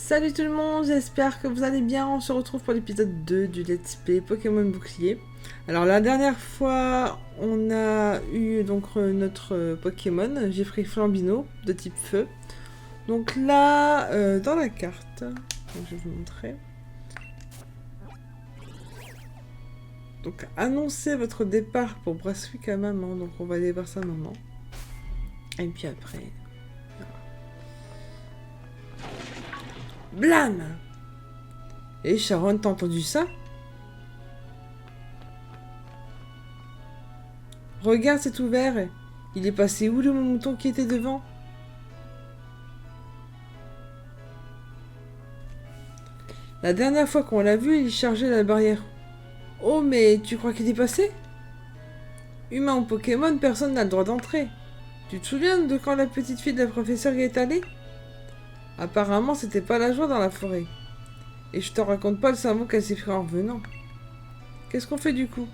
Salut tout le monde, j'espère que vous allez bien. On se retrouve pour l'épisode 2 du Let's Play Pokémon Bouclier. Alors la dernière fois, on a eu donc notre Pokémon, Jeffrey Flambino, de type feu. Donc là, dans la carte, donc je vais vous montrer. Donc annoncez votre départ pour Brunswick à maman, donc on va aller voir sa maman. Et puis après... Blam! Et Sharon, t'as entendu ça? Regarde, c'est ouvert. Il est passé où le mouton qui était devant? La dernière fois qu'on l'a vu, il chargeait la barrière. Oh, mais tu crois qu'il est passé? Humain ou Pokémon, personne n'a le droit d'entrer. Tu te souviens de quand la petite fille de la professeure y est allée? Apparemment, c'était pas la joie dans la forêt. Et je te raconte pas le cerveau qu'elle s'est pris en revenant. Qu'est-ce qu'on fait du coup?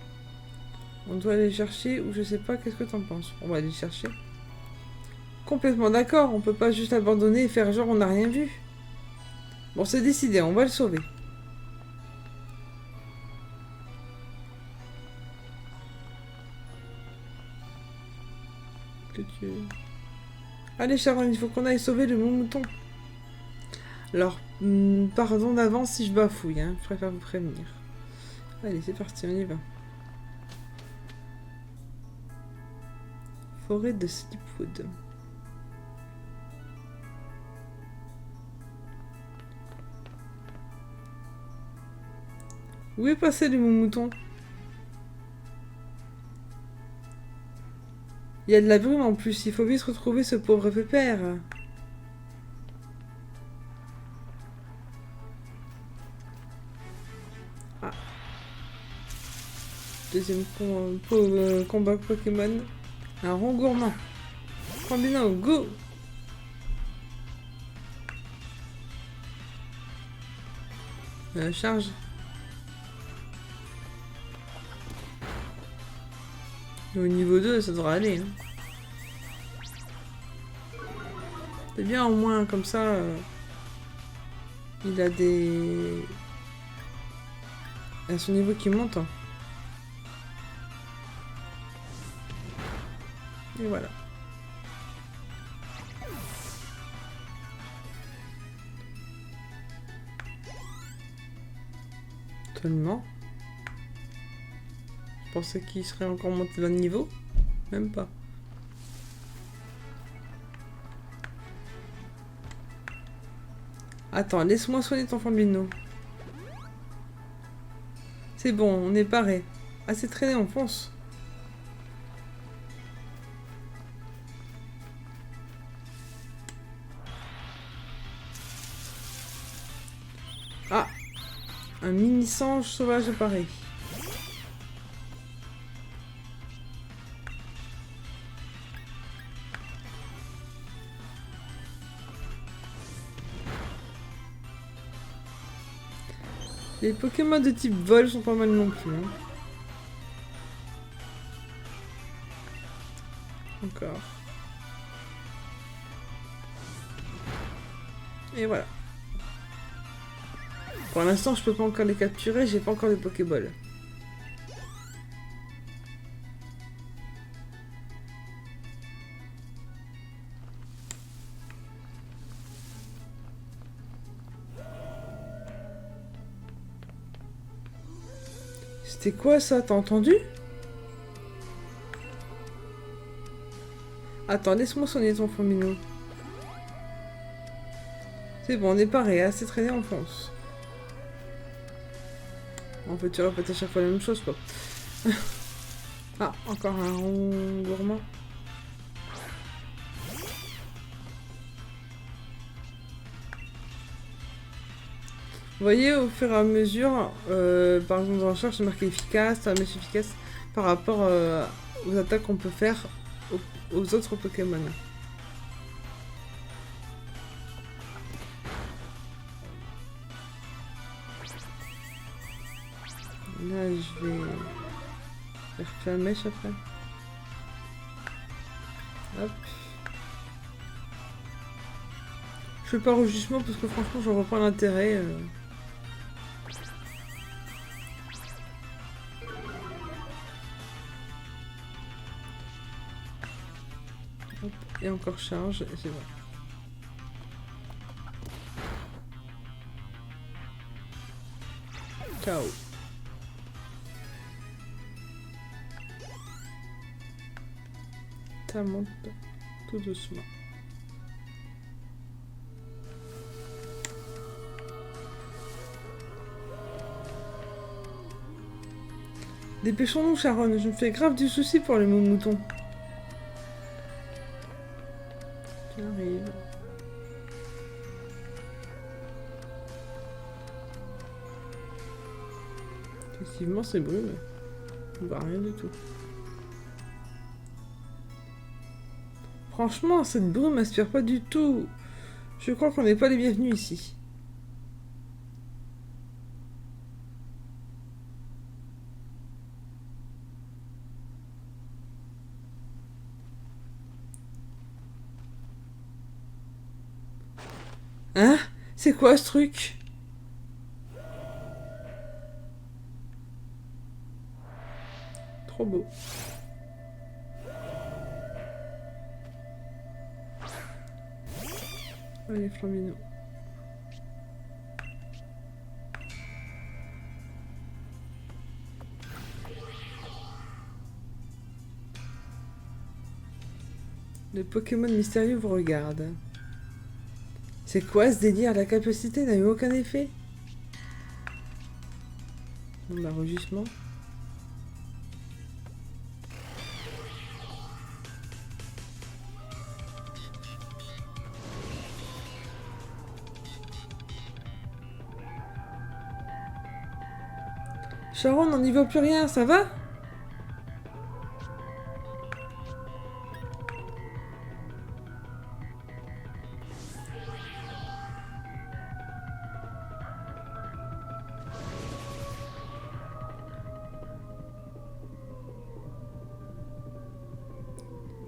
On doit aller chercher, ou je sais pas, qu'est-ce que t'en penses? On va aller chercher. Complètement d'accord, on peut pas juste l'abandonner et faire genre on n'a rien vu. Bon, c'est décidé, on va le sauver. Allez Sharon, il faut qu'on aille sauver le mouton. Alors, pardon d'avance si je bafouille, hein. Je préfère vous prévenir. Allez, c'est parti, on y va. Forêt de Slipwood. Où est passé le mouton? Il y a de la brume en plus, il faut vite retrouver ce pauvre pépère. Ah. Deuxième combat Pokémon. Un rond gourmand. Combinant, go! Charge. Au niveau 2, ça devrait aller. Hein. C'est bien au moins, comme ça, il a des... Il a son niveau qui monte. Hein. Et voilà. Seulement. Je pensais qu'il serait encore monté d'un niveau. Même pas. Attends, laisse-moi soigner ton Flambino. C'est bon, on est paré. Assez traîné, on fonce. Ah! Un mini singe sauvage pareil. Les Pokémon de type vol sont pas mal non plus. Hein. Encore. Et voilà. Pour l'instant, je peux pas encore les capturer, j'ai pas encore de Pokéball. C'était quoi ça? T'as entendu? Attends, laisse-moi sonner ton Flambino. C'est bon, on est paré, assez traîné, on fonce. En fait, tu répètes à chaque fois la même chose, quoi. Ah, encore un rond gourmand. Vous voyez, au fur et à mesure, par exemple dans la recherche, c'est marqué efficace, la mèche efficace, par rapport aux attaques qu'on peut faire aux autres Pokémon. Là, je vais faire flamèche après. Hop. fais pas rugissement parce que franchement, j'en vois pas l'intérêt. Hop, et encore charge, et c'est bon. Ciao. Ça monte tout doucement. Dépêchons-nous, Sharon, je me fais grave du souci pour les moutons. J'arrive. Effectivement, c'est brume. On voit rien du tout. Franchement, cette brume m'inspire pas du tout. Je crois qu'on n'est pas les bienvenus ici. Hein? C'est quoi ce truc? Trop beau. Allez, Flambino. Le Pokémon mystérieux vous regarde. C'est quoi ce délire? La capacité n'a eu aucun effet. Bon bah, rugissement. Sharon, on n'y voit plus rien, ça va?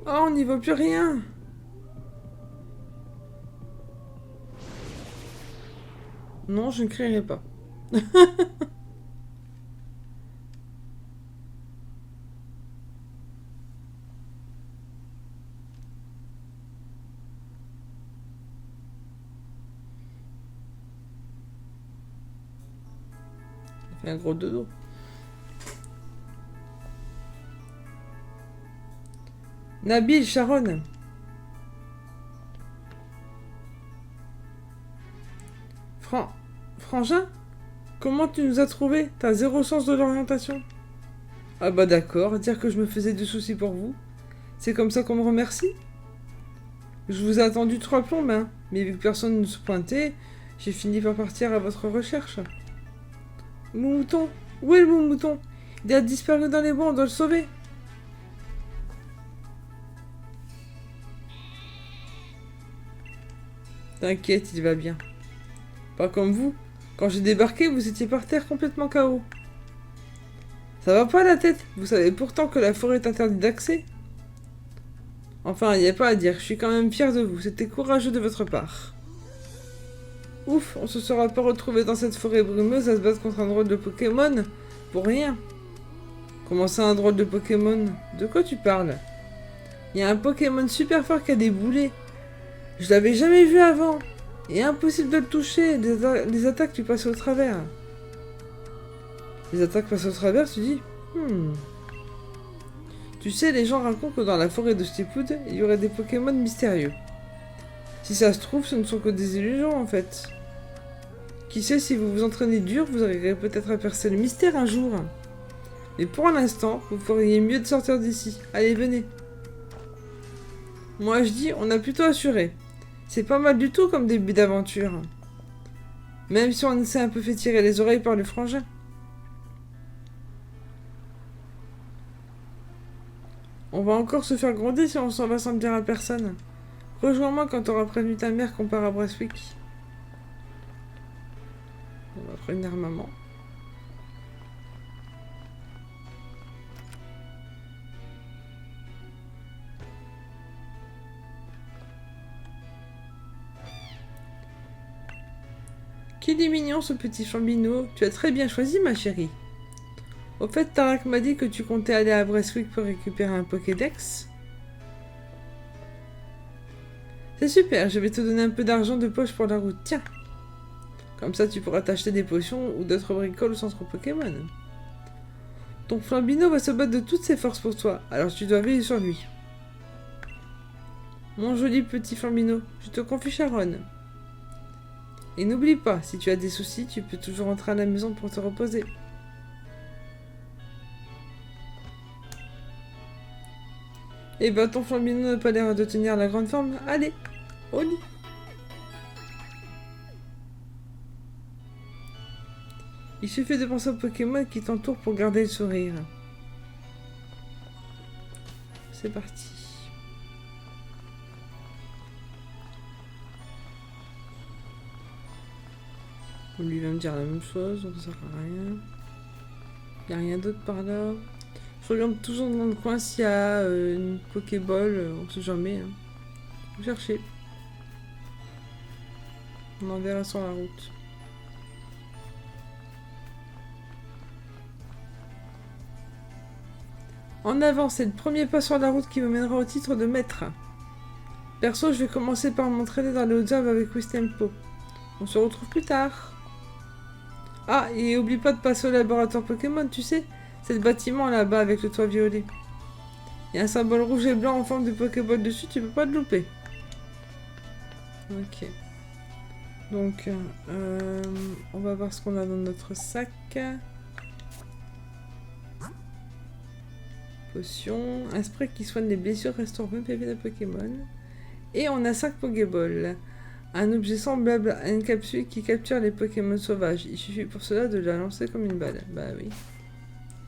Oh, on n'y voit plus rien. Non, je ne crierai pas. Fait un gros dodo. Nabil, Sharon. Frangin? Comment tu nous as trouvés? T'as zéro sens de l'orientation. Ah bah d'accord, dire que je me faisais du soucis pour vous. C'est comme ça qu'on me remercie? Je vous ai attendu 3 plombes, hein. Mais vu que personne ne se pointait, j'ai fini par partir à votre recherche. Mon mouton? Où est le bon mouton? Il a disparu dans les bois, on doit le sauver. T'inquiète, il va bien. Pas comme vous. Quand j'ai débarqué, vous étiez par terre complètement KO. Ça va pas la tête? Vous savez pourtant que la forêt est interdite d'accès. Enfin, il n'y a pas à dire, je suis quand même fier de vous, c'était courageux de votre part. Ouf, on se sera pas retrouvé dans cette forêt brumeuse à se battre contre un drôle de Pokémon pour rien. Comment ça, un drôle de Pokémon? De quoi tu parles? Il y a un Pokémon super fort qui a des boulets. Je l'avais jamais vu avant. Et impossible de le toucher, les attaques lui passaient au travers. Les attaques passent au travers, tu dis? Tu sais, les gens racontent que dans la forêt de Steepwood, il y aurait des Pokémon mystérieux. Si ça se trouve, ce ne sont que des illusions en fait. Qui sait, si vous vous entraînez dur, vous arriverez peut-être à percer le mystère un jour. Mais pour l'instant, vous feriez mieux de sortir d'ici. Allez, venez. Moi je dis, on a plutôt assuré. C'est pas mal du tout comme début d'aventure. Même si on s'est un peu fait tirer les oreilles par le frangin. On va encore se faire gronder si on s'en va sans le dire à personne. Rejoins-moi quand t'auras prévenu ta mère qu'on part à Brunswick. On va prévenir maman. Qu'il est mignon ce petit Flambino. Tu as très bien choisi ma chérie. Au fait, Tarak m'a dit que tu comptais aller à Brestwick pour récupérer un Pokédex. C'est super, je vais te donner un peu d'argent de poche pour la route. Tiens. Comme ça, tu pourras t'acheter des potions ou d'autres bricoles au centre Pokémon. Ton Flambino va se battre de toutes ses forces pour toi, alors tu dois veiller sur lui. Mon joli petit Flambino, je te confie Sharon. Et n'oublie pas, si tu as des soucis, tu peux toujours rentrer à la maison pour te reposer. Eh ben, ton Flambino n'a pas l'air de tenir la grande forme. Allez, au lit. Il suffit de penser aux Pokémon qui t'entourent pour garder le sourire. C'est parti. Lui va me dire la même chose, donc ça sert à rien. Il n'y a rien d'autre par là. Je regarde toujours dans le coin s'il y a une Pokéball, on sait jamais. Hein. Vous cherchez. On en verra sur la route. En avant, c'est le premier pas sur la route qui me mènera au titre de maître. Perso, je vais commencer par m'entraîner dans les Hautes-Herbes avec Wistempo. On se retrouve plus tard. Ah, et oublie pas de passer au laboratoire Pokémon, tu sais, c'est le bâtiment là-bas avec le toit violet. Il y a un symbole rouge et blanc en forme de Pokéball dessus, tu peux pas te louper. Ok. Donc, on va voir ce qu'on a dans notre sac. Potion, un spray qui soigne les blessures, restaure 20 PV de Pokémon. Et on a 5 Pokéballs. Un objet semblable à une capsule qui capture les Pokémon sauvages. Il suffit pour cela de la lancer comme une balle. Bah oui.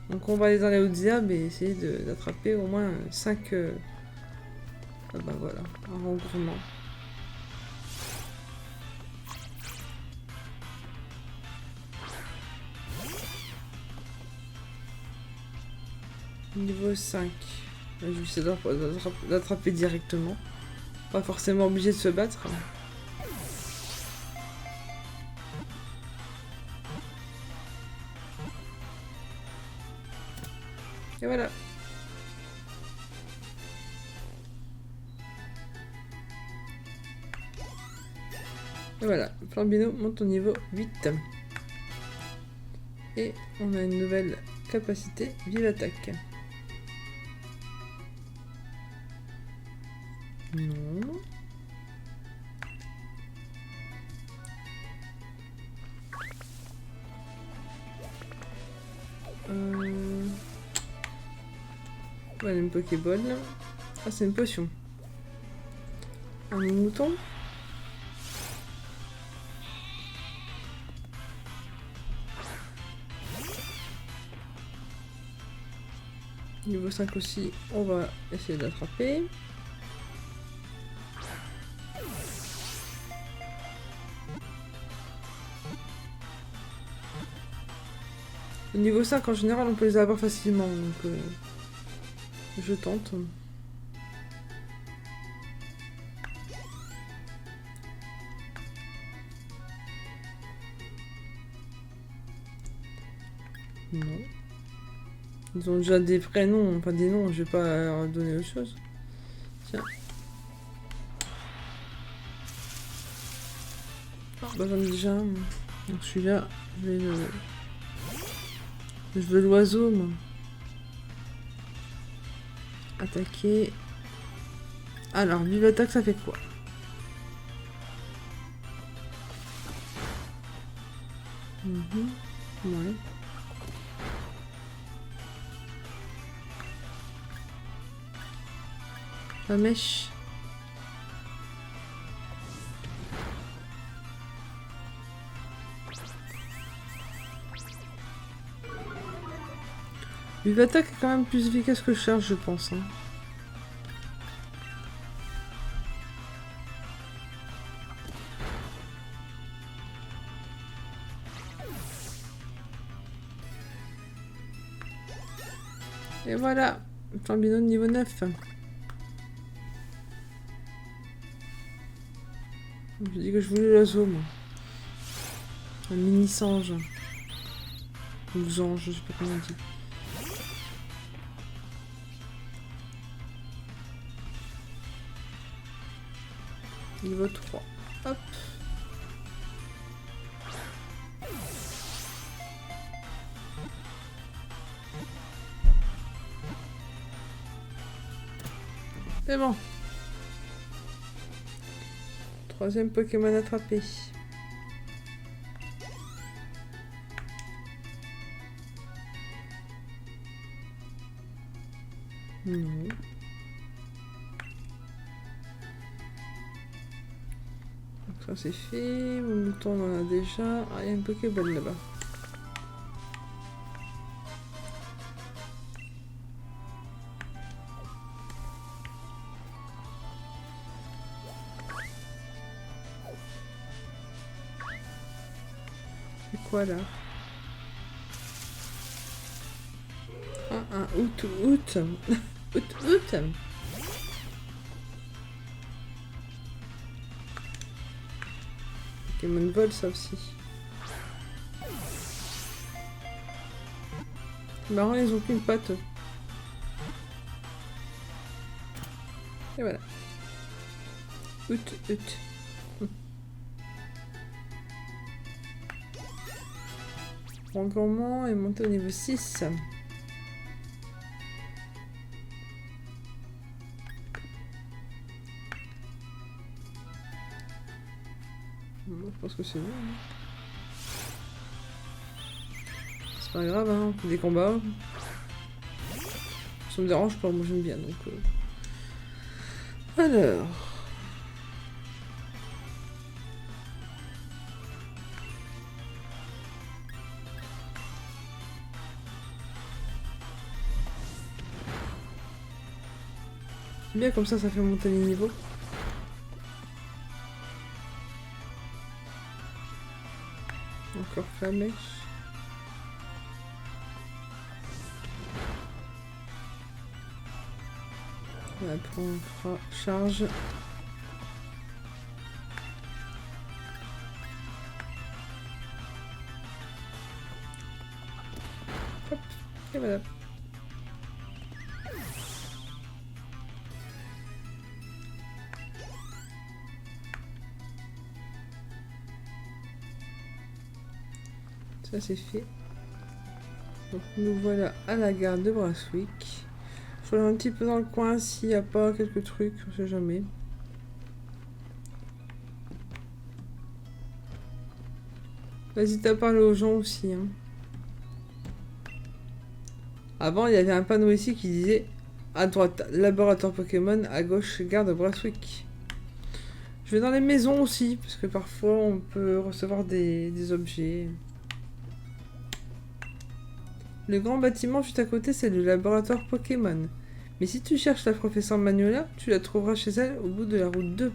Donc on va aller dans les hautes herbes et essayer d'attraper au moins 5... Ah bah voilà, un rang gourmand. Niveau 5. Je vais essayer d'attraper directement. Pas forcément obligé de se battre. Et voilà. Et voilà, Flambino monte au niveau 8. Et on a une nouvelle capacité, vive attaque. Non. Voilà une Pokéball. Ah, c'est une potion. Un mouton. Niveau 5 aussi, on va essayer d'attraper. Au niveau 5, en général, on peut les avoir facilement, donc je tente. Non. Ils ont déjà des prénoms, enfin des noms, je vais pas leur donner autre chose. Tiens. Bah j'en ai déjà un. Donc celui-là, je veux l'oiseau, moi. Attaquer. Alors, vive attaque, ça fait quoi? Ouais. La mèche. Vive attaque est quand même plus efficace que charge, je pense. Hein. Et voilà, Flambino de niveau 9. Je dis que je voulais l'oiseau, moi. Un mini singe. Ou zange, je sais pas comment on dit. Niveau 3. Hop. C'est bon. Troisième Pokémon attrapé. Non. Donc ça c'est fait. Mon mouton on en a déjà. Ah, il y a une Pokéball là-bas. C'est quoi là? Ah, un out. Out. Pokémon vol ça aussi. C'est marrant, ils ont qu'une patte. Et voilà. Out. Gourmand est monté au niveau 6. Bon, je pense que c'est bon. Hein. C'est pas grave, hein, on fait des combats. Ça me dérange pas, moi j'aime bien donc. Alors. Bien comme ça fait monter les niveaux. Encore Flamèche. Et après on fera charge. Hop, et voilà. Ça c'est fait. Donc nous voilà à la gare de Brunswick. Je regarde un petit peu dans le coin s'il n'y a pas quelques trucs, on sait jamais. N'hésite à parler aux gens aussi. Hein. Avant il y avait un panneau ici qui disait à droite laboratoire Pokémon, à gauche gare de Brunswick. Je vais dans les maisons aussi, parce que parfois on peut recevoir des objets. Le grand bâtiment juste à côté, c'est le laboratoire Pokémon. Mais si tu cherches la professeure Magnolia, tu la trouveras chez elle au bout de la route 2.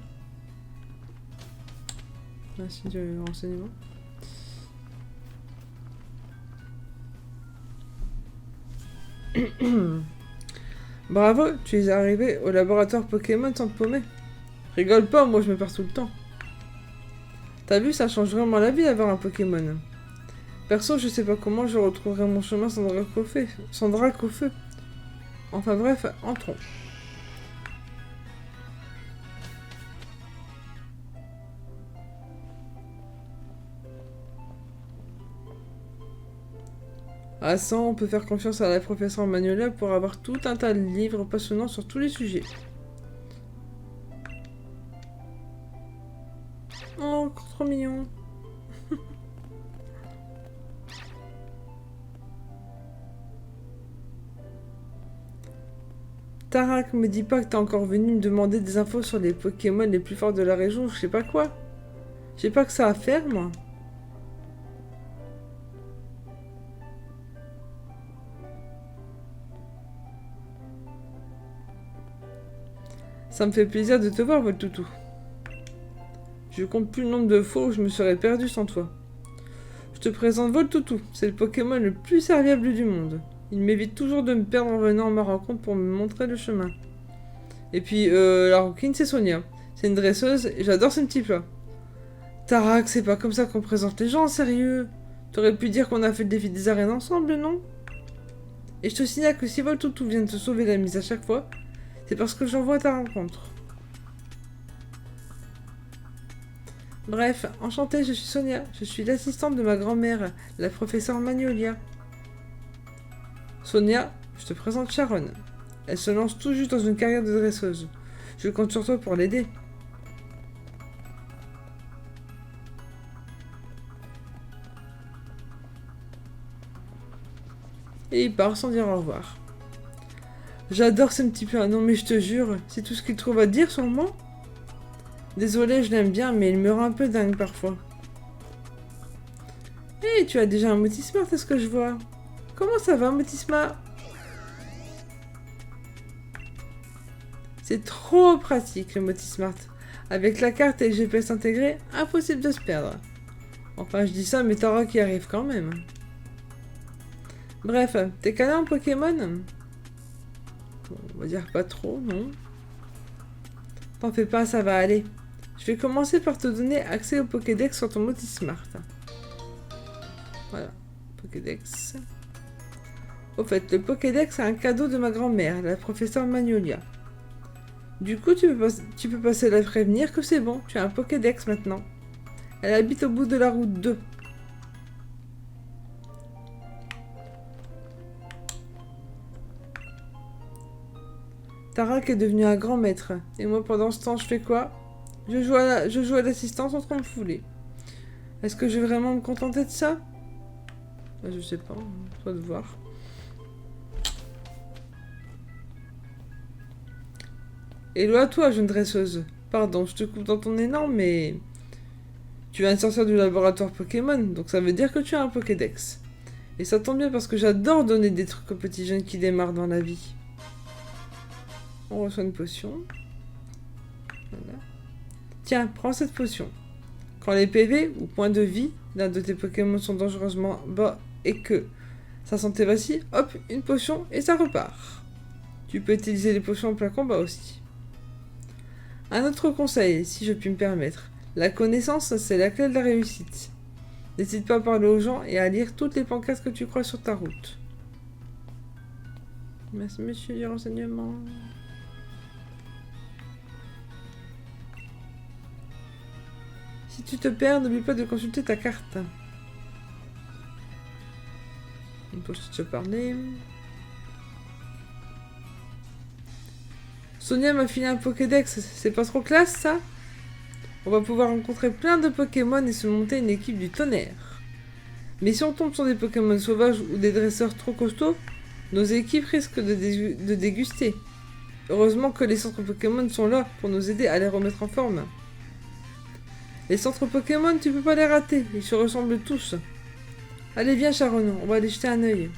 Merci du renseignement. Bravo, tu es arrivé au laboratoire Pokémon sans te paumer. Rigole pas, moi je me perds tout le temps. T'as vu, ça change vraiment la vie d'avoir un Pokémon. Perso, je sais pas comment je retrouverai mon chemin sans drac au feu. Enfin bref, entrons. À 100, on peut faire confiance à la professeure Magnolia pour avoir tout un tas de livres passionnants sur tous les sujets. Oh, trop mignon. Tarak, me dis pas que t'es encore venu me demander des infos sur les Pokémon les plus forts de la région, je sais pas quoi. J'ai pas que ça à faire, moi. Ça me fait plaisir de te voir, Voltoutou. Je compte plus le nombre de fois où je me serais perdu sans toi. Je te présente Voltoutou, c'est le Pokémon le plus serviable du monde. Il m'évite toujours de me perdre en venant à ma rencontre pour me montrer le chemin. Et puis, la rouquine, c'est Sonia. C'est une dresseuse et j'adore ses petits plats. Tarak, c'est pas comme ça qu'on présente les gens, sérieux. T'aurais pu dire qu'on a fait le défi des arènes ensemble, non? Et je te signale que si Voltoutou vient de te sauver la mise à chaque fois, c'est parce que j'envoie à ta rencontre. Bref, enchantée, je suis Sonia. Je suis l'assistante de ma grand-mère, la professeure Magnolia. Sonia, je te présente Sharon. Elle se lance tout juste dans une carrière de dresseuse. Je compte sur toi pour l'aider. Et il part sans dire au revoir. J'adore ce petit peu. Non mais je te jure, c'est tout ce qu'il trouve à dire sur moi. Désolé, je l'aime bien, mais il me rend un peu dingue parfois. Hé, tu as déjà un Motismart, est-ce que je vois? Comment ça va, Motismart? C'est trop pratique, le Motismart. Avec la carte et le GPS intégré, impossible de se perdre. Enfin, je dis ça, mais Tara qui arrive quand même. Bref, t'es calé en Pokémon? Bon, on va dire pas trop, non. T'en fais pas, ça va aller. Je vais commencer par te donner accès au Pokédex sur ton Motismart. Voilà, Pokédex. Au fait, le Pokédex est un cadeau de ma grand-mère, la professeure Magnolia. Du coup, tu peux passer la prévenir que c'est bon, tu as un Pokédex maintenant. Elle habite au bout de la route 2. Tarak est devenu un grand maître. Et moi, pendant ce temps, je fais quoi? Je joue à l'assistance en train de fouler. Est-ce que je vais vraiment me contenter de ça? Bah, je sais pas, toi de voir. Hello à toi, jeune dresseuse. Pardon, je te coupe dans ton élan, mais... Tu viens de sortir du laboratoire Pokémon, donc ça veut dire que tu as un Pokédex. Et ça tombe bien parce que j'adore donner des trucs aux petits jeunes qui démarrent dans la vie. On reçoit une potion. Voilà. Tiens, prends cette potion. Quand les PV ou points de vie d'un de tes Pokémon sont dangereusement bas et que sa santé vacille, hop, une potion et ça repart. Tu peux utiliser les potions en plein combat aussi. Un autre conseil, si je puis me permettre. La connaissance, c'est la clé de la réussite. N'hésite pas à parler aux gens et à lire toutes les pancartes que tu crois sur ta route. Merci monsieur du renseignement. Si tu te perds, n'oublie pas de consulter ta carte. On peut se parler. Sonia m'a filé un Pokédex, c'est pas trop classe ça? On va pouvoir rencontrer plein de Pokémon et se monter une équipe du tonnerre. Mais si on tombe sur des Pokémon sauvages ou des dresseurs trop costauds, nos équipes risquent de déguster. Heureusement que les centres Pokémon sont là pour nous aider à les remettre en forme. Les centres Pokémon, tu peux pas les rater, ils se ressemblent tous. Allez viens Sharon, on va aller jeter un œil.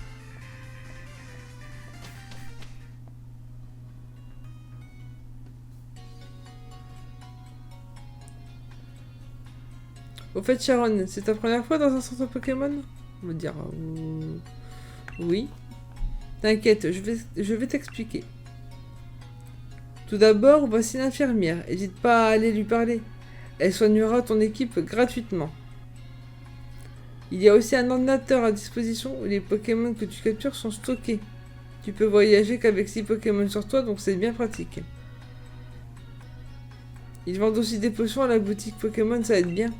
Au fait Sharon, c'est ta première fois dans un centre Pokémon? On va dire oui. T'inquiète, je vais t'expliquer. Tout d'abord, voici l'infirmière, n'hésite pas à aller lui parler. Elle soignera ton équipe gratuitement. Il y a aussi un ordinateur à disposition où les Pokémon que tu captures sont stockés. Tu peux voyager qu'avec 6 Pokémon sur toi, donc c'est bien pratique. Ils vendent aussi des potions à la boutique Pokémon, ça aide bien.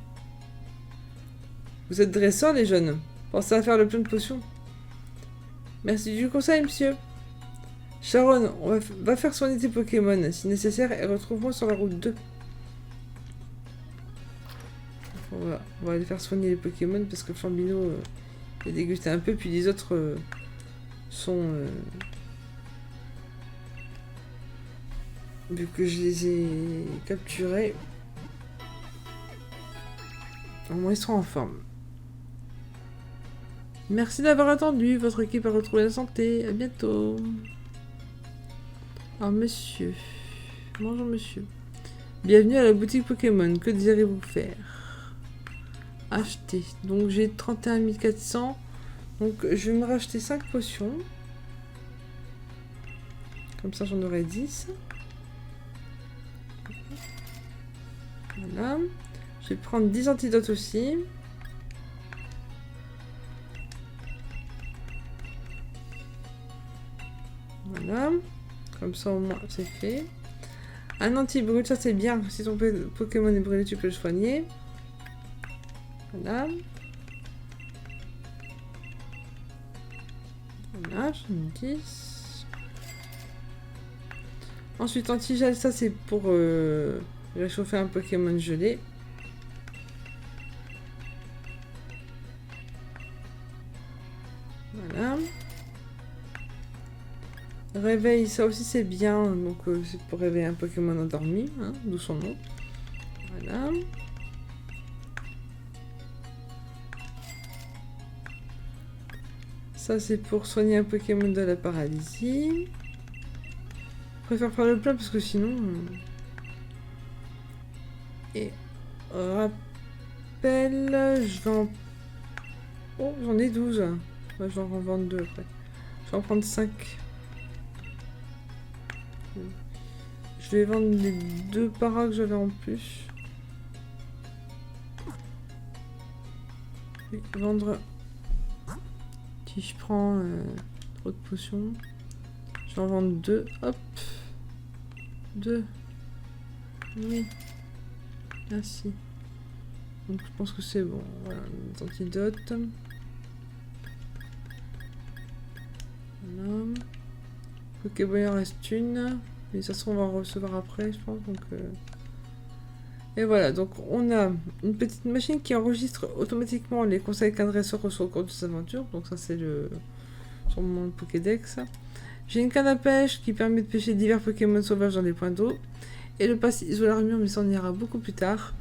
Vous êtes dresseurs les jeunes. Pensez à faire le plein de potions. Merci du conseil, monsieur. Sharon, va faire soigner tes Pokémon, si nécessaire, et retrouve-moi sur la route 2. On va aller faire soigner les Pokémon parce que Flambino a dégusté un peu, puis les autres sont... vu que je les ai capturés, au moins ils seront en forme. Merci d'avoir attendu, votre équipe a retrouvé la santé, à bientôt. Alors monsieur, bonjour monsieur. Bienvenue à la boutique Pokémon, que désirez-vous faire? Acheter, donc j'ai 31 400, donc je vais me racheter 5 potions. Comme ça j'en aurai 10. Voilà. Je vais prendre 10 antidotes aussi. Voilà. Comme ça au moins c'est fait. Un anti-brûle, ça c'est bien. Si ton Pokémon est brûlé, tu peux le soigner. Voilà. Voilà, j'en ai 10. Ensuite, anti-gel, ça c'est pour réchauffer un Pokémon gelé. Voilà. Réveil, ça aussi c'est bien. Donc c'est pour réveiller un Pokémon endormi, hein, d'où son nom. Voilà. Ça c'est pour soigner un Pokémon de la paralysie. Je préfère faire le plat parce que sinon... Et rappel, je vais en... Oh, j'en ai 12. Ouais, je vais en vendre 2 après. Je vais en prendre 5. Je vais vendre les 2 paras que j'avais en plus. Oui, vendre... Si je prends trop de potions, je vais en vendre 2. Hop. 2. Oui. Merci. Donc je pense que c'est bon. Voilà, les antidotes. Voilà. Pokéball, il en reste une. Mais ça on va en recevoir après, je pense. Donc, Et voilà, donc on a une petite machine qui enregistre automatiquement les conseils qu'un dresseur reçoit au cours de ses aventures. Donc ça c'est le sur mon Pokédex. J'ai une canne à pêche qui permet de pêcher divers Pokémon sauvages dans les points d'eau. Et le pass isole armure, mais ça on ira beaucoup plus tard.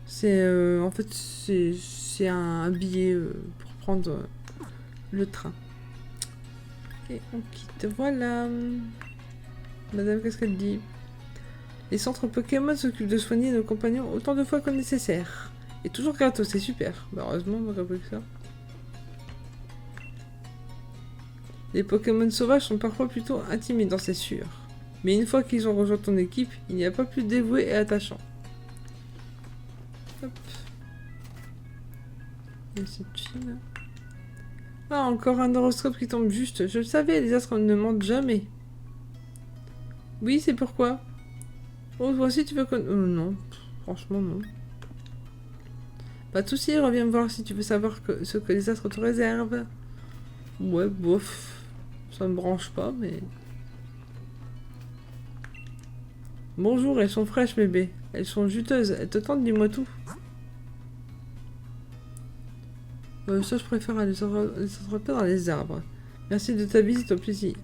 C'est en fait c'est un billet pour prendre le train. Et on quitte. Voilà. Madame, qu'est-ce qu'elle dit? Les centres Pokémon s'occupent de soigner nos compagnons autant de fois que nécessaire. Et toujours gratos, c'est super. Bah heureusement, on n'aurait pas que ça. Les Pokémon sauvages sont parfois plutôt intimidants, c'est sûr. Mais une fois qu'ils ont rejoint ton équipe, il n'y a pas plus dévoué et attachant. Hop. Et cette fille là. Ah, encore un horoscope qui tombe juste. Je le savais, les astres ne mentent jamais. Oui, c'est pourquoi. Oh, toi aussi tu veux qu'on... non, franchement non. Pas de soucis, reviens me voir si tu veux savoir ce que les astres te réservent. Ouais, bof. Ça me branche pas, mais... Bonjour, elles sont fraîches, bébé. Elles sont juteuses. Elles te tentent, dis-moi tout. Ça, je préfère aller s'attraper dans les arbres. Merci de ta visite, au plaisir.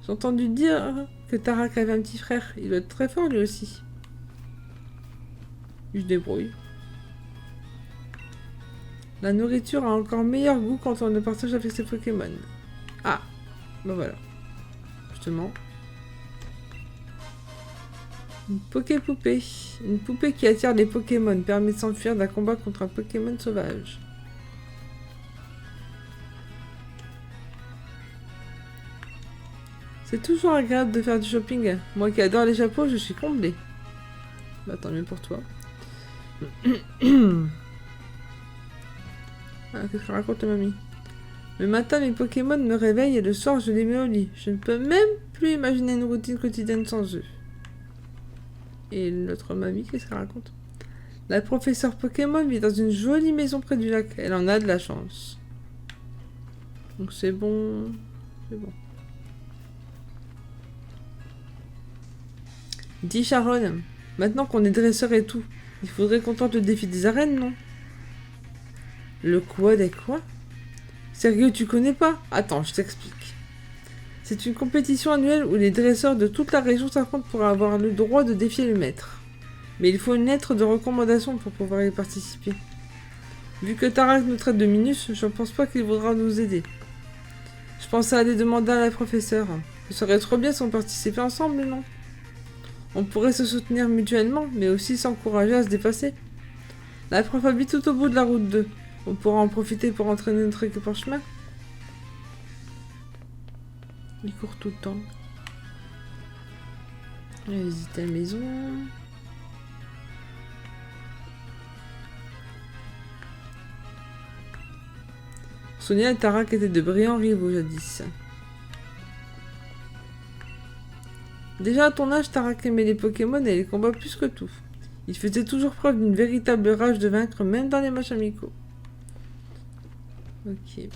J'ai entendu dire que Tarak avait un petit frère. Il doit être très fort, lui aussi. Il se débrouille. La nourriture a encore meilleur goût quand on le partage avec ses Pokémon. Ah, ben voilà. Justement. Une Poké-poupée. Une poupée qui attire les Pokémon, permet de s'enfuir d'un combat contre un Pokémon sauvage. C'est toujours agréable de faire du shopping. Moi qui adore les chapeaux, je suis comblée. Bah tant mieux pour toi. Ah, qu'est-ce que raconte mamie? Le matin, mes Pokémon me réveillent et le soir, je les mets au lit. Je ne peux même plus imaginer une routine quotidienne sans eux. Et notre mamie, qu'est-ce qu'elle raconte? La professeure Pokémon vit dans une jolie maison près du lac. Elle en a de la chance. Donc c'est bon. C'est bon. Dis Sharon, maintenant qu'on est dresseur et tout, il faudrait qu'on tente le défi des arènes, non? Le quoi des quoi? Sérieux, tu connais pas? Attends, je t'explique. C'est une compétition annuelle où les dresseurs de toute la région s'affrontent pour avoir le droit de défier le maître. Mais il faut une lettre de recommandation pour pouvoir y participer. Vu que Tarak nous traite de minus, je ne pense pas qu'il voudra nous aider. Je pensais aller demander à la professeure. Ce serait trop bien si on participait ensemble, non? On pourrait se soutenir mutuellement, mais aussi s'encourager à se dépasser. La prof habite tout au bout de la route 2. On pourra en profiter pour entraîner notre équipe en chemin. Il court tout le temps. Il a visité la maison. Sonia et Tarak étaient de brillants rivaux jadis. Déjà à ton âge, Tarak aimait les Pokémon et les combats plus que tout. Il faisait toujours preuve d'une véritable rage de vaincre, même dans les matchs amicaux. Ok.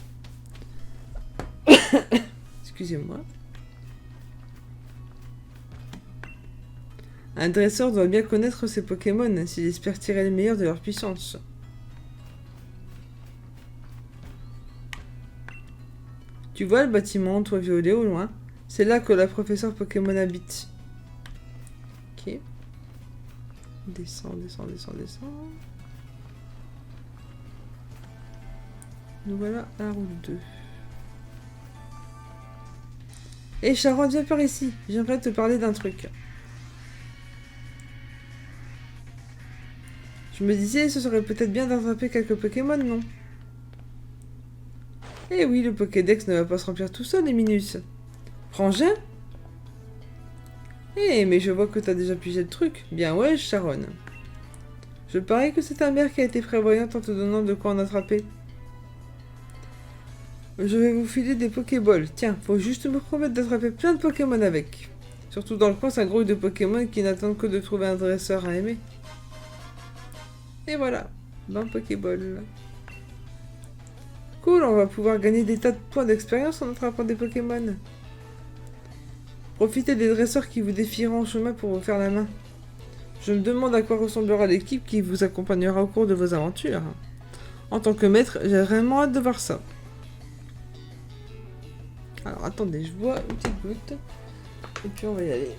Excusez-moi. Un dresseur doit bien connaître ses Pokémon s'il espère tirer le meilleur de leur puissance. Tu vois le bâtiment, toit violet au loin? C'est là que la professeure Pokémon habite. Ok. Descends. Nous voilà à la route 2. Hé Charon, viens par ici. J'aimerais te parler d'un truc. Je me disais, ce serait peut-être bien d'attraper quelques Pokémon, non? Eh oui, le Pokédex ne va pas se remplir tout seul, les Minus. Frangin? Eh, mais je vois que t'as déjà pigé le truc. Bien ouais, Sharon. Je parie que c'est ta mère qui a été prévoyante en te donnant de quoi en attraper. Je vais vous filer des Pokéballs. Tiens, faut juste me promettre d'attraper plein de Pokémon avec. Surtout dans le coin, ça grouille de Pokémon qui n'attendent que de trouver un dresseur à aimer. Et voilà, 20 Pokéballs. Cool, on va pouvoir gagner des tas de points d'expérience en attrapant des Pokémon. Profitez des dresseurs qui vous défieront en chemin pour vous faire la main. Je me demande à quoi ressemblera l'équipe qui vous accompagnera au cours de vos aventures. En tant que maître, j'ai vraiment hâte de voir ça. Alors attendez, je bois une petite goutte. Et puis on va y aller.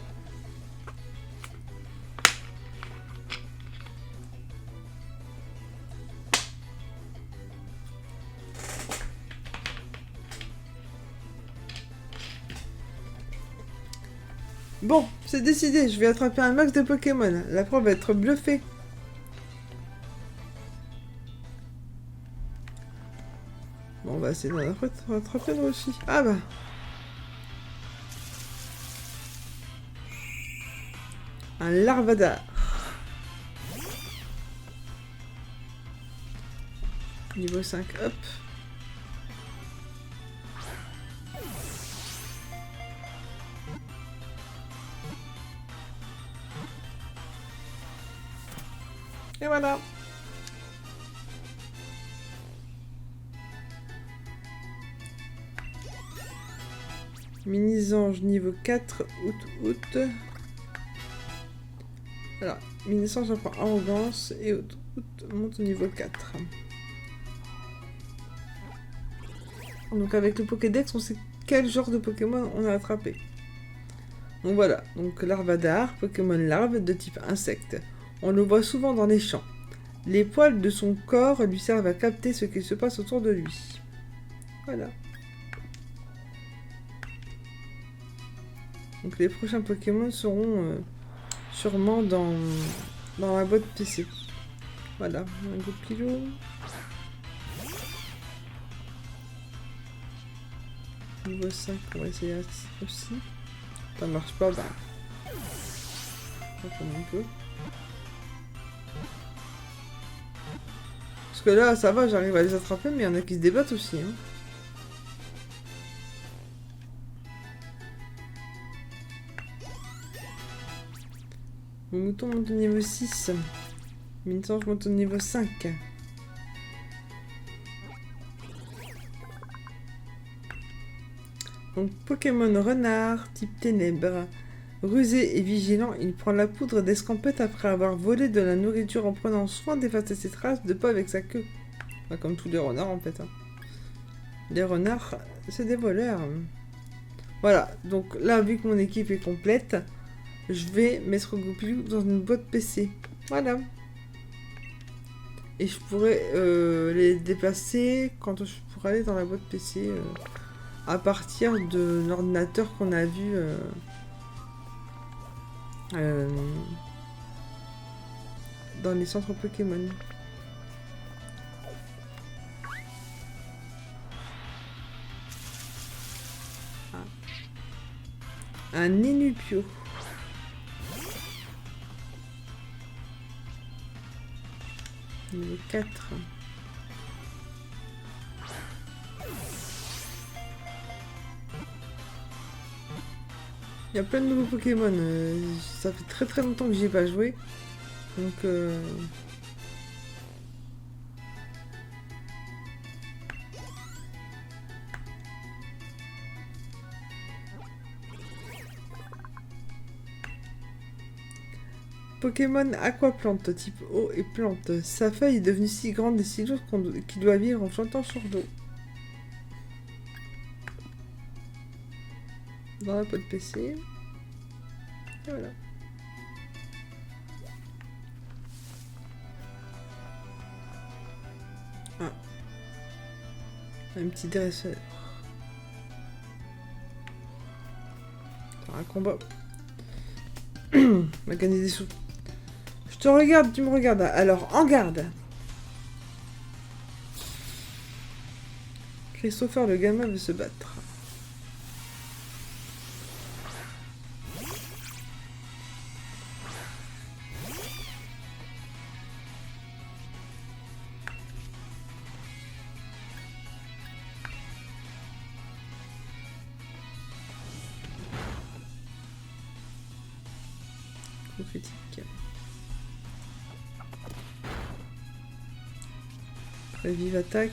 Bon, c'est décidé, je vais attraper un max de Pokémon. La preuve va être bluffée. Bon, on va essayer d'en attraper nous aussi. Ah bah. Un Larvadar. Niveau 5, hop. Et voilà. Mini-ange niveau 4, août. Alors, mini-ange j'apprends arrogance et août monte au niveau 4. Donc avec le Pokédex, on sait quel genre de Pokémon on a attrapé. Donc voilà, donc Larvadar, Pokémon larve de type insecte. On le voit souvent dans les champs. Les poils de son corps lui servent à capter ce qui se passe autour de lui. Voilà. Donc les prochains Pokémon seront sûrement dans la boîte PC. Voilà, un Goupilou. Niveau 5, on va essayer aussi. Ça marche pas, bah. On va comme un peu. Parce que là, ça va, j'arrive à les attraper, mais il y en a qui se débattent aussi. Hein. Mon mouton monte au niveau 6. Minisange monte au niveau 5. Donc Pokémon renard, type ténèbres. Rusé et vigilant, il prend la poudre d'escampette après avoir volé de la nourriture en prenant soin d'effacer ses traces de pas avec sa queue. Enfin, comme tous les renards en fait. Hein. Les renards, c'est des voleurs. Voilà, donc là, vu que mon équipe est complète, je vais mettre Goupilou dans une boîte PC. Voilà. Et je pourrais les déplacer quand je pourrai aller dans la boîte PC à partir de l'ordinateur qu'on a vu dans les centres Pokémon. Ah. Un Inupio. Niveau 4. Il y a plein de nouveaux Pokémon. Ça fait très très longtemps que j'y ai pas joué. Donc... Pokémon Aquaplante, type eau et plante. Sa feuille est devenue si grande et si lourde qu'il doit vivre en flottant sur l'eau. Dans la peau de PC. Et voilà. Ah. Un petit dresseur. Un combat. On va gagner des sous. Je te regarde, tu me regardes. Alors, en garde. Christopher le gamin veut se battre. Coup critique. Vive attaque.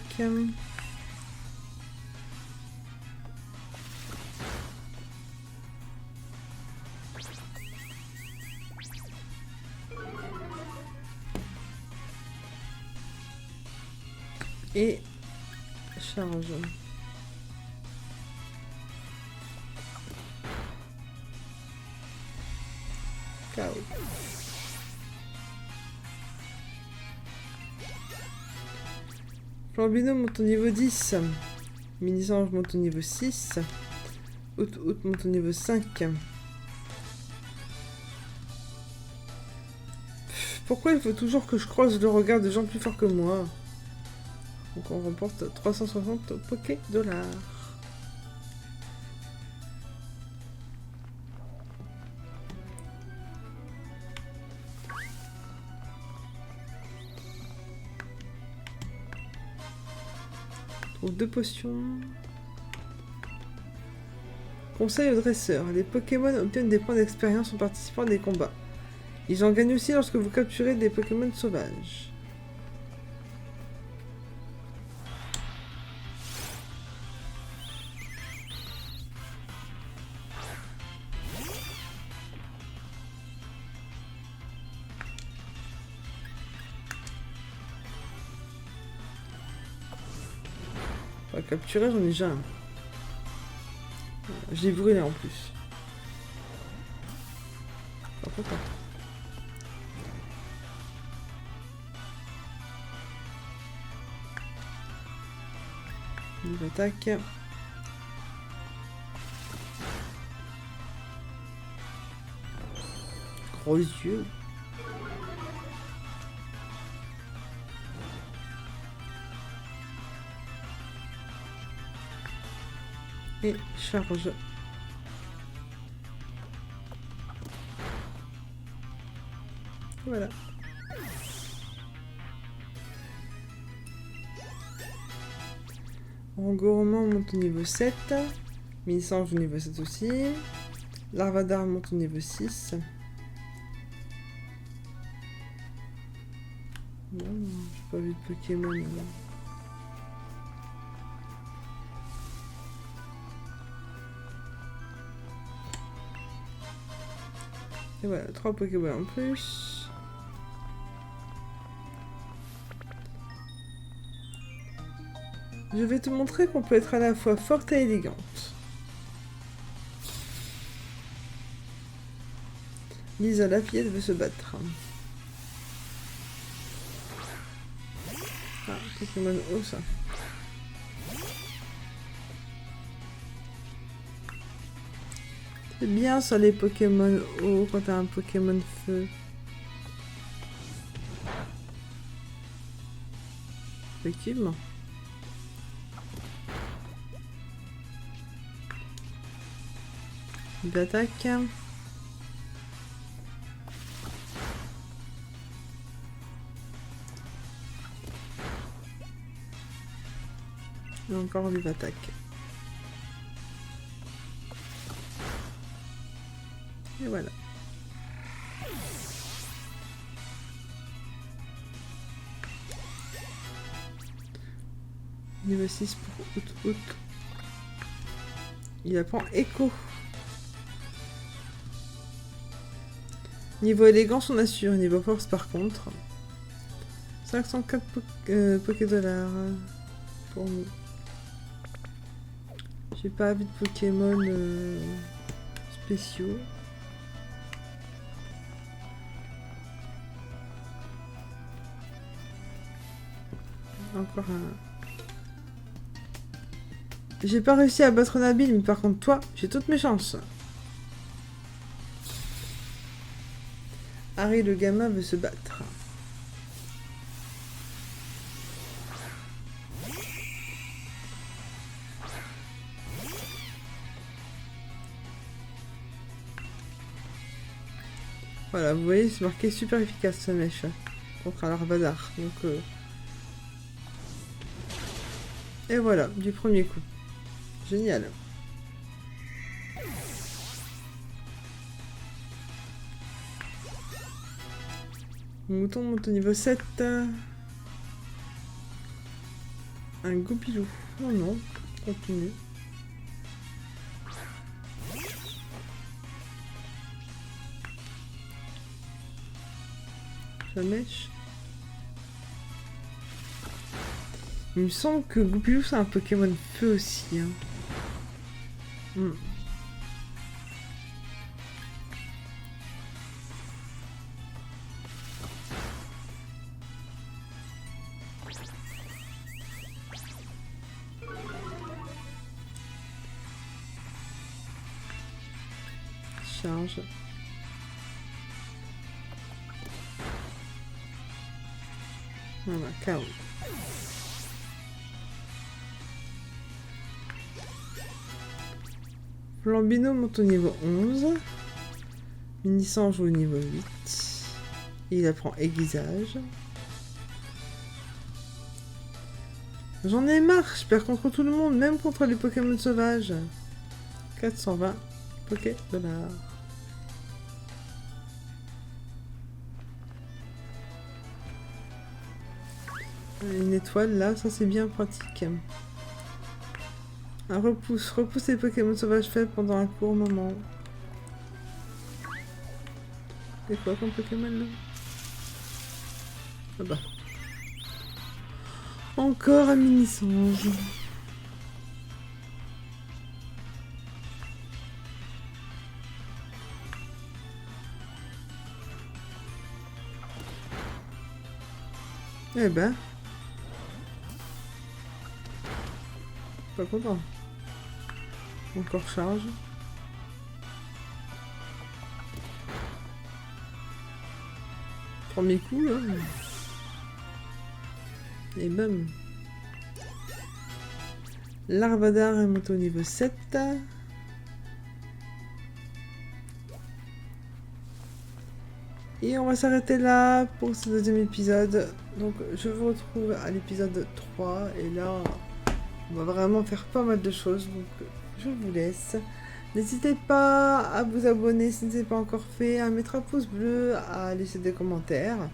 Et charge. KO. Flambino monte au niveau 10. Mini-Ange monte au niveau 6. Out monte au niveau 5. Pourquoi il faut toujours que je croise le regard de gens plus forts que moi? Donc on remporte 360 Poké dollars. Trouve 2 potions. Conseil aux dresseurs. Les Pokémon obtiennent des points d'expérience en participant à des combats. Ils en gagnent aussi lorsque vous capturez des Pokémon sauvages. Pour capturer, j'en ai déjà un. Je l'ai brûlé en plus. Pas content. Il attaque. Gros yeux. Et charge. Voilà. Rangourmand monte au niveau 7. Mini-Sange au niveau 7 aussi. Larvadar monte au niveau 6. Non, j'ai pas vu de Pokémon là. Et voilà, 3 Pokémon en plus. Je vais te montrer qu'on peut être à la fois forte et élégante. Lisa la fillette veut se battre. Ah, Pokémon haut ça. C'est bien ça les Pokémon eau quand t'as un Pokémon feu. Effectivement. D'attaque. Et encore vive attaque. Et voilà. Niveau 6 pour Out. Il apprend Echo. Niveau élégance, on assure. Niveau force, par contre. 504 Pokédollars pour nous. J'ai pas envie de Pokémon spéciaux. Encore un... J'ai pas réussi à battre Nabil, mais par contre toi, j'ai toutes mes chances. Harry le gamin veut se battre. Voilà, vous voyez, c'est marqué super efficace ce mèche contre un Larvadar. Donc, et voilà, du premier coup. Génial. Mon mouton monte au niveau 7. Un goupilou. Oh non, continue. Mèche. Il me semble que Goupilou c'est un Pokémon feu aussi. Hein. Charge. Voilà, KO. Flambino monte au niveau 11. Mini-sang joue au niveau 8. Et il apprend aiguisage. J'en ai marre, je perds contre tout le monde, même contre les Pokémon sauvages. 420 Pokédollars. Une étoile là, ça c'est bien pratique. Un repousse les Pokémon sauvages faibles pendant un court moment. C'est quoi comme Pokémon là? Ah bah. Encore un mini-songe. Eh ben. Pas content. Encore charge. Premier coup là. Et bam. Larvadar est monté au niveau 7. Et on va s'arrêter là pour ce deuxième épisode. Donc je vous retrouve à l'épisode 3. Et là, on va vraiment faire pas mal de choses. Donc je vous laisse. N'hésitez pas à vous abonner si ce n'est pas encore fait, à mettre un pouce bleu, à laisser des commentaires.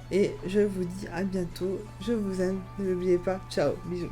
Et je vous dis à bientôt. Je vous aime. N'oubliez pas. Ciao. Bisous.